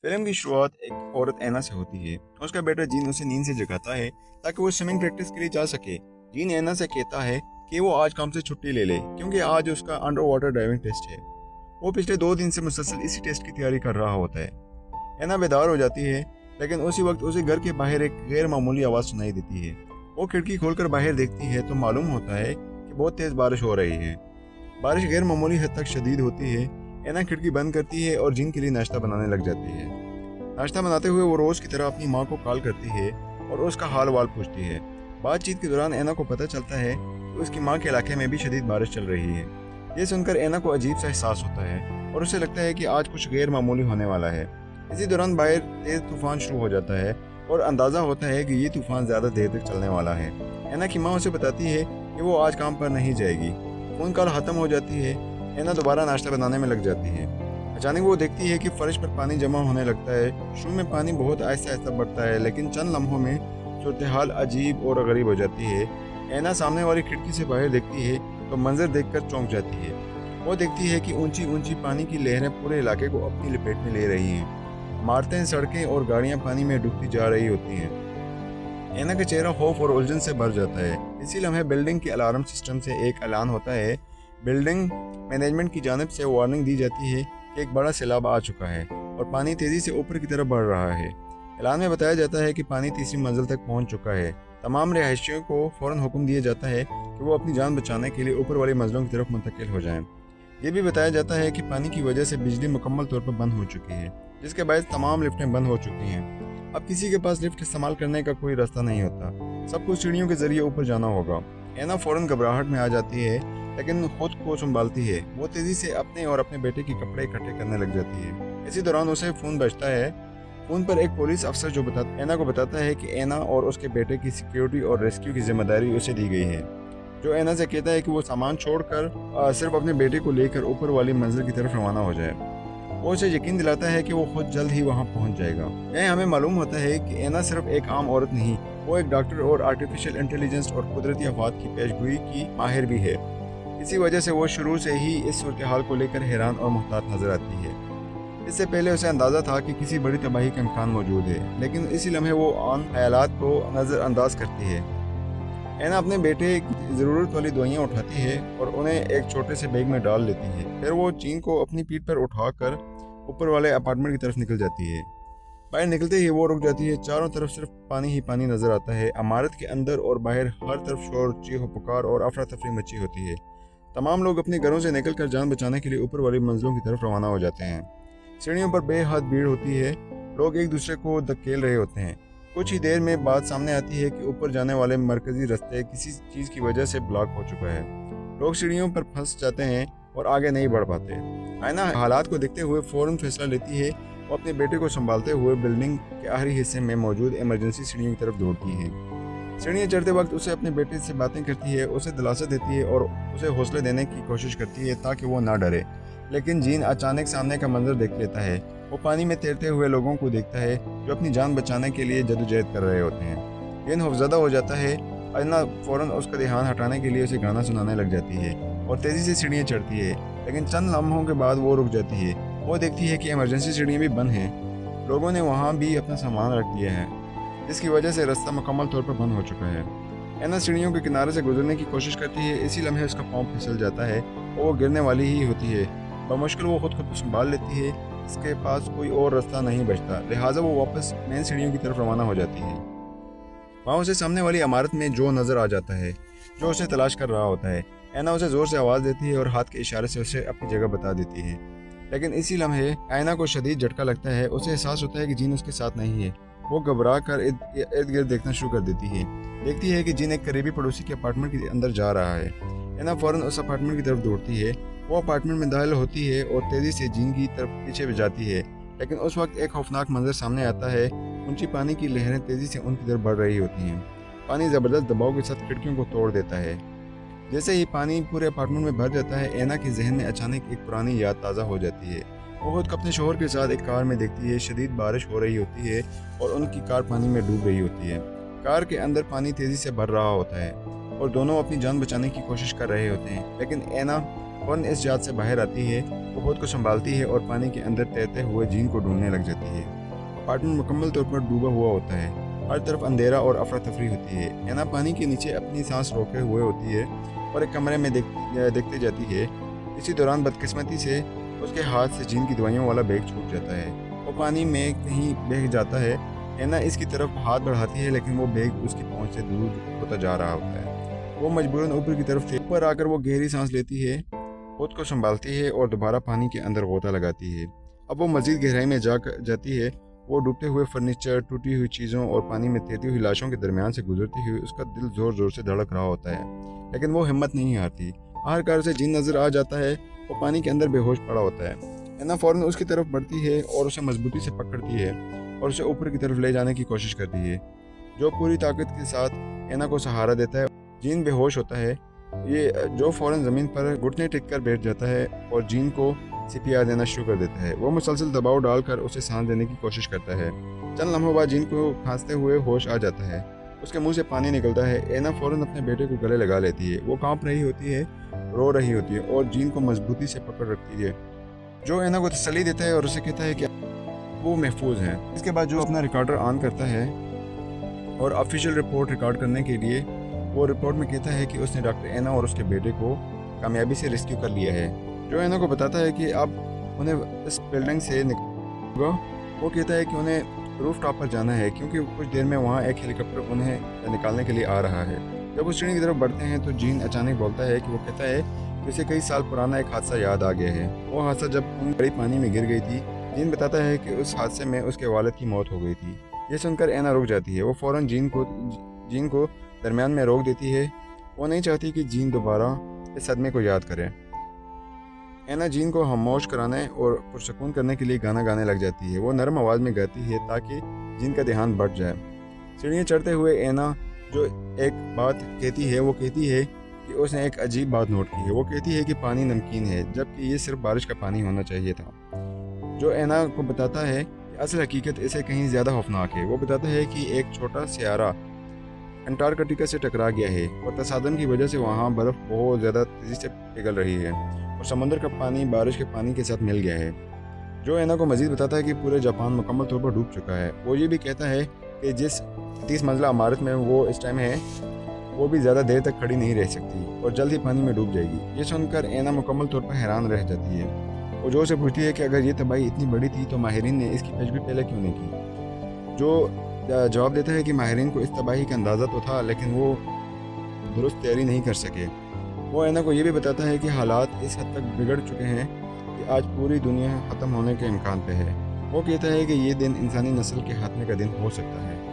Film की शुरुआत एक औरत ऐना से होती है। उसका बेटा जीन उसे नींद से जगाता है ताकि वो स्विमिंग प्रैक्टिस के लिए जा सके। जीन ऐना से कहता है कि वो आज काम से छुट्टी ले ले क्योंकि आज उसका अंडर वाटर ड्राइविंग टेस्ट है। वो पिछले 2 दिन से मुसलसल इसी टेस्ट की तैयारी कर रहा होता है। ऐना बेदार हो जाती है, लेकिन उसी वक्त उसे घर के बाहर एक गैर मामूली आवाज़ सुनाई देती है। वो खिड़की खोलकर बाहर देखती है तो मालूम होता है कि बहुत तेज़ बारिश हो रही है। बारिश गैर मामूली हद तक शदीद होती है। ऐना खिड़की बंद करती है और जिन के लिए नाश्ता बनाने लग जाती है। नाश्ता बनाते हुए वो रोज़ की तरह अपनी माँ को कॉल करती है और उसका हाल वाल पूछती है। बातचीत के दौरान ऐना को पता चलता है कि उसकी माँ के इलाके में भी शदीद बारिश चल रही है। ये सुनकर ऐना को अजीब सा एहसास होता है और उसे लगता है कि आज कुछ गैर मामूली होने वाला है। इसी दौरान बाहर तेज़ तूफान शुरू हो जाता है और अंदाज़ा होता है कि ये तूफान ज़्यादा देर तक चलने वाला है। ऐना की माँ उसे बताती है कि वो आज काम पर नहीं जाएगी। फ़ोन कॉल ख़त्म हो जाती है। ऐना दोबारा नाश्ता बनाने में लग जाती है। अचानक वो देखती है कि फर्श पर पानी जमा होने लगता है। शुरू में पानी बहुत आहिस्ता आहिस्ता बढ़ता है, लेकिन चंद लम्हों में सूरत हाल अजीब और गरीब हो जाती है। ऐना सामने वाली खिड़की से बाहर देखती है तो मंजर देखकर चौंक जाती है। वो देखती है कि ऊंची ऊंची पानी की लहरें पूरे इलाके को अपनी लपेट में ले रही हैं। इमारतें, सड़कें और गाड़ियां पानी में डूबती जा रही होती हैं। ऐना का चेहरा खौफ और उलझन से भर जाता है। इसी लम्हे बिल्डिंग के अलार्म सिस्टम से एक ऐलान होता है। बिल्डिंग मैनेजमेंट की जानिब से वार्निंग दी जाती है कि एक बड़ा सैलाब आ चुका है और पानी तेज़ी से ऊपर की तरफ बढ़ रहा है। ऐलान में बताया जाता है कि पानी तीसरी मंजिल तक पहुंच चुका है। तमाम रिहायशियों को फ़ौरन हुक्म दिया जाता है कि वो अपनी जान बचाने के लिए ऊपर वाली मंजिलों की तरफ मुंतकिल हो जाएं। ये भी बताया जाता है कि पानी की वजह से बिजली मुकम्मल तौर पर बंद हो चुकी है, जिसके बायस तमाम लिफ्टें बंद हो चुकी हैं। अब किसी के पास लिफ्ट इस्तेमाल करने का कोई रास्ता नहीं होता। सबको सीढ़ियों के जरिए ऊपर जाना होगा। ऐना फ़ौरन घबराहट में आ जाती है, लेकिन खुद को संभालती है। वो तेज़ी से अपने और अपने बेटे के कपड़े इकट्ठे करने लग जाती है। इसी दौरान उसे फ़ोन बजता है। फ़ोन पर एक पुलिस अफसर जो ऐना को बताता है कि ऐना और उसके बेटे की सिक्योरिटी और रेस्क्यू की जिम्मेदारी उसे दी गई है। जो ऐना से कहता है कि वो सामान छोड़कर सिर्फ अपने बेटे को लेकर ऊपर वाली मंजिल की तरफ रवाना हो जाए। वो उसे यकीन दिलाता है कि वो खुद जल्द ही वहाँ पहुँच जाएगा। यह हमें मालूम होता है कि ऐना सिर्फ एक आम औरत नहीं, वो एक डॉक्टर और आर्टिफिशियल इंटेलिजेंस और कुदरती आफात की पेशगोई की माहिर भी है। इसी वजह से वो शुरू से ही इस सूरत हाल को लेकर हैरान और मुहतात नजर आती है। इससे पहले उसे अंदाज़ा था कि किसी बड़ी तबाही का इम्कान मौजूद है, लेकिन इसी लम्हे वो आन ख्यालात को नज़रअंदाज करती है। ऐना अपने बेटे की ज़रूरत वाली दवाइयाँ उठाती है और उन्हें एक छोटे से बैग में डाल लेती है। फिर वो चीन को अपनी पीठ पर उठाकर ऊपर वाले अपार्टमेंट की तरफ निकल जाती है। बाहर निकलते ही वो रुक जाती है। चारों तरफ सिर्फ पानी ही पानी नजर आता है। इमारत के अंदर और बाहर हर तरफ शोर, चीख पुकार और अफरा तफरी मची होती है। तमाम लोग अपने घरों से निकलकर जान बचाने के लिए ऊपर वाली मंजिलों की तरफ रवाना हो जाते हैं। सीढ़ियों पर बेहद भीड़ होती है। लोग एक दूसरे को धकेल रहे होते हैं। कुछ ही देर में बात सामने आती है कि ऊपर जाने वाले मरकजी रास्ते किसी चीज़ की वजह से ब्लॉक हो चुका है। लोग सीढ़ियों पर फंस जाते हैं और आगे नहीं बढ़ पाते। ऐना हालात को देखते हुए फ़ौरन फैसला लेती है। वो अपने बेटे को संभालते हुए बिल्डिंग के आखिरी हिस्से में मौजूद इमरजेंसी सीढ़ियों की तरफ दौड़ती है। सीढ़ियाँ चढ़ते वक्त उसे अपने बेटे से बातें करती है, उसे दिलासा देती है और उसे हौसले देने की कोशिश करती है ताकि वो ना डरे। लेकिन जीन अचानक सामने का मंजर देख लेता है। वो पानी में तैरते हुए लोगों को देखता है जो अपनी जान बचाने के लिए जदोजहद कर रहे होते हैं। जीन खौफज़दा हो जाता है। ऐना फ़ौरन उसका ध्यान हटाने के लिए उसे गाना सुनाने लग जाती है और तेज़ी से सीढ़ियाँ चढ़ती है, लेकिन चंद लम्हों के बाद वो रुक जाती है। वो देखती है कि इमरजेंसी सीढ़ियाँ भी बंद हैं। लोगों ने वहाँ भी अपना सामान रख दिया है, जिसकी वजह से रास्ता मुकम्मल तौर पर बंद हो चुका है। ऐना सीढ़ियों के किनारे से गुजरने की कोशिश करती है। इसी लम्हे उसका पाँव फिसल जाता है और वो गिरने वाली ही होती है। बमुश्किल वो खुद को संभाल लेती है। इसके पास कोई और रास्ता नहीं बचता, लिहाजा वो वापस मेन सीढ़ियों की तरफ रवाना हो जाती है। वहाँ उसे सामने वाली इमारत में जो नज़र आ जाता है, जो उसे तलाश कर रहा होता है। ऐना उसे ज़ोर से आवाज़ देती है और हाथ के इशारे से उसे अपनी जगह बता देती है। लेकिन इसी लम्हे ऐना को शदीद झटका लगता है। उसे एहसास होता है कि जीन उसके साथ नहीं है। वो घबरा कर इर्द गिर्द देखना शुरू कर देती है। देखती है कि जीन एक करीबी पड़ोसी के अपार्टमेंट के अंदर जा रहा है। ऐना फ़ौरन उस अपार्टमेंट की तरफ दौड़ती है। वो अपार्टमेंट में दाखिल होती है और तेज़ी से जीन की तरफ पीछे जाती है, लेकिन उस वक्त एक खौफनाक मंजर सामने आता है। ऊंची पानी की लहरें तेज़ी से उनकी तरफ बढ़ रही होती हैं। पानी ज़बरदस्त दबाव के साथ खिड़कियों को तोड़ देता है। जैसे ही पानी पूरे अपार्टमेंट में भर जाता है, ऐना के जहन में अचानक एक पुरानी याद ताज़ा हो जाती है। वो खुद को अपने शोहर के साथ एक कार में देखती है। शदीद बारिश हो रही होती है और उनकी कार पानी में डूब रही होती है। कार के अंदर पानी तेज़ी से भर रहा होता है और दोनों अपनी जान बचाने की कोशिश कर रहे होते हैं, लेकिन ऐना फ़ौरन इस याद से बाहर आती है وہ خود کو संभालती है और पानी के अंदर तैरते हुए जीन को ढूंढने लग जाती है। अपार्टमेंट मुकम्मल तौर पर डूबा हुआ होता है, हर तरफ अंधेरा और अफरा तफरी होती है। एना पानी के नीचे अपनी सांस रोके हुए होती है और एक कमरे में देखते जाती है। इसी दौरान बदकिस्मती से उसके हाथ से जीन की दवाइयों वाला बैग छूट जाता है। वो पानी में कहीं बह जाता है। एना इसकी तरफ हाथ बढ़ाती है लेकिन वो बैग उसकी पहुंच से दूर होता जा रहा होता है। वो मजबूरन ऊपर की तरफ ऊपर आकर वो गहरी सांस लेती है, खुद को संभालती है और दोबारा पानी के अंदर गोता लगाती है। अब वो मज़ीद गहराई में जाती है। वो डूबते हुए फर्नीचर, टूटी हुई चीज़ों और पानी में तैरती हुई लाशों के दरमियान से गुजरती हुई उसका दिल ज़ोर ज़ोर से धड़क रहा होता है, लेकिन वो हिम्मत नहीं हारती। आखिरकार से जीन नज़र आ जाता है। वो पानी के अंदर बेहोश पड़ा होता है। एना फ़ौरन उसकी तरफ बढ़ती है और उसे मजबूती से पकड़ती है और उसे ऊपर की तरफ ले जाने की कोशिश करती है, जो पूरी ताकत के साथ एना को सहारा देता है। जीन बेहोश होता है, ये जो फ़ौरन ज़मीन पर घुटने टेक कर बैठ जाता है और जीन को सीपीआर देना शुरू कर देता है। वो मुसलसल दबाव डालकर उसे सांस देने की कोशिश करता है। चंद लम्हों बाद जीन को खांसते हुए होश आ जाता है। उसके मुंह से पानी निकलता है। एना फ़ौरन अपने बेटे को गले लगा लेती है। वो कांप रही होती है, रो रही होती है और जीन को मजबूती से पकड़ रखती है, जो एना को तसल्ली देता है और उसे कहता है कि वो महफूज हैं। इसके बाद जो अपना रिकॉर्डर ऑन करता है और ऑफिशियल रिपोर्ट रिकॉर्ड करने के लिए वो रिपोर्ट में कहता है कि उसने डॉक्टर एना और उसके बेटे को कामयाबी से रेस्क्यू कर लिया है, जो एना को बताता है कि अब उन्हें इस बिल्डिंग से निकलना। वो कहता है कि उन्हें रूफ टॉप पर जाना है क्योंकि कुछ देर में वहाँ एक हेलीकॉप्टर उन्हें निकालने के लिए आ रहा है। जब वो सीढ़ी की तरफ बढ़ते हैं तो जीन अचानक बोलता है कि वो कहता है कि उसे कई साल पुराना एक हादसा याद आ गया है। वो हादसा जब बड़ी पानी में गिर गई थी। जीन बताता है कि उस हादसे में उसके वालिद की मौत हो गई थी। ये सुनकर एना रुक जाती है। वो फ़ौरन जीन को दरमियान में रोक देती है। वो नहीं चाहती कि जीन दोबारा इस सदमे को याद करे। एना जीन को खामोश कराने और पुरसकून करने के लिए गाना गाने लग जाती है। वो नरम आवाज़ में गाती है ताकि जीन का ध्यान बढ़ जाए। सीढ़ियाँ चढ़ते हुए एना जो एक बात कहती है, वो कहती है कि उसने एक अजीब बात नोट की है। वो कहती है कि पानी नमकीन है जबकि ये सिर्फ बारिश का पानी होना चाहिए था, जो एना को बताता है कि असल हकीकत इसे कहीं ज़्यादा खौफनाक है। वो बताता है कि एक छोटा सियारा अंटार्कटिका से टकरा गया है और तसादम की वजह से वहाँ बर्फ़ बहुत ज़्यादा तेज़ी से पिघल रही है और समुद्र का पानी बारिश के पानी के साथ मिल गया है, जो एना को मज़ीद बताता है कि पूरे जापान मुकम्मल तौर पर डूब चुका है। वो ये भी कहता है कि जिस 30 मंजिला इमारत में वो इस टाइम है वो भी ज़्यादा देर तक खड़ी नहीं रह सकती और जल्द ही पानी में डूब जाएगी। ये सुनकर एना मुकम्मल तौर पर हैरान रह जाती है। वो जो से पूछती है कि अगर ये तबाही इतनी बड़ी थी तो माहिरीन ने इसकी पेशगी पहले क्यों नहीं की, जो जवाब देता है कि माहिरीन को इस तबाही का अंदाज़ा तो था लेकिन वो दुरुस्त तैयारी नहीं कर सके। वो एना को ये भी बताता है कि हालात इस हद तक बिगड़ चुके हैं कि आज पूरी दुनिया ख़त्म होने के इम्कान पे है। वो कहता है कि ये दिन इंसानी नस्ल के खात्मे का दिन हो सकता है।